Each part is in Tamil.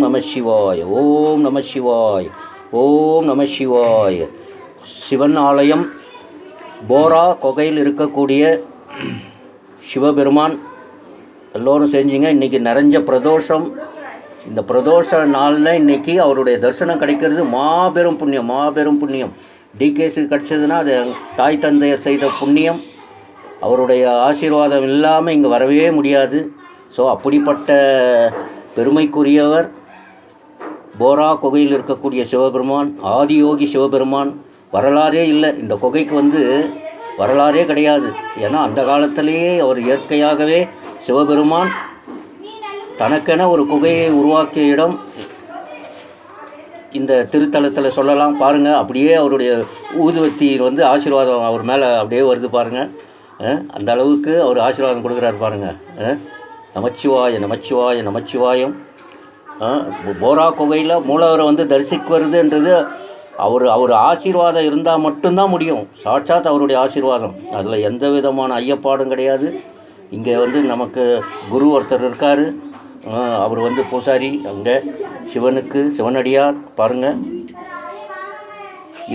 நம சிவாய, ஓம் நம சிவாய, ஓம் நம சிவாய. சிவன் ஆலயம் போரா குகையில் இருக்கக்கூடிய சிவபெருமான் எல்லோரும் செஞ்சுங்க. இன்றைக்கி நிறைஞ்ச பிரதோஷம். இந்த பிரதோஷ நாளில் இன்றைக்கி அவருடைய தரிசனம் கிடைக்கிறது மாபெரும் புண்ணியம், மாபெரும் புண்ணியம். டிகேஸுக்கு கிடச்சதுன்னா அது தாய் தந்தையர் செய்த புண்ணியம். அவருடைய ஆசீர்வாதம் இல்லாமல் இங்கே வரவே முடியாது. ஸோ அப்படிப்பட்ட பெருமைக்குரியவர் போரா குகையில் இருக்கக்கூடிய சிவபெருமான், ஆதியோகி சிவபெருமான். வரலாறே இல்லை, இந்த குகைக்கு வரலாறே கிடையாது. ஏன்னா அந்த காலத்திலேயே அவர் இயற்கையாகவே சிவபெருமான் தனக்கென ஒரு குகையை உருவாக்கிய இடம் இந்த திருத்தலத்தில் சொல்லலாம். பாருங்கள், அப்படியே அவருடைய ஊதுவத்தி ஆசீர்வாதம் அவர் மேலே அப்படியே வருது பாருங்கள். அந்த அளவுக்கு அவர் ஆசீர்வாதம் கொடுக்குறாரு பாருங்கள். நமச்சிவாய நமச்சிவாய நமச்சிவாயம். போரா குகையில் மூலவரை தரிசிக்குவதுன்றது அவர் ஆசீர்வாதம் இருந்தால் மட்டும்தான் முடியும். சாட்சாத் அவருடைய ஆசீர்வாதம், அதில் எந்த விதமான ஐயப்பாடும் கிடையாது. இங்கே நமக்கு குரு ஒருத்தர் இருக்கார். அவர் பூசாரி அங்கே சிவனுக்கு, சிவனடியார் பாருங்கள்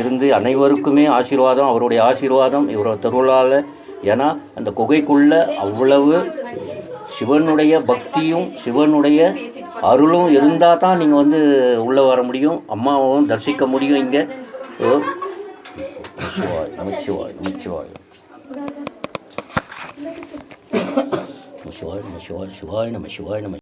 இருந்து அனைவருக்குமே ஆசீர்வாதம், அவருடைய ஆசீர்வாதம் இவரோட திருவிழாவில். ஏன்னா அந்த குகைக்குள்ளே அவ்வளவு சிவனுடைய பக்தியும் சிவனுடைய அருளும் இருந்தால் தான் நீங்கள் உள்ளே வர முடியும், அம்மாவும் தரிசிக்க முடியும். இங்கே சிவாய் நமச்சிவாய் நமச்சிவாய் சிவாய் நம சிவாய் சிவாய் நம சிவாய் நம.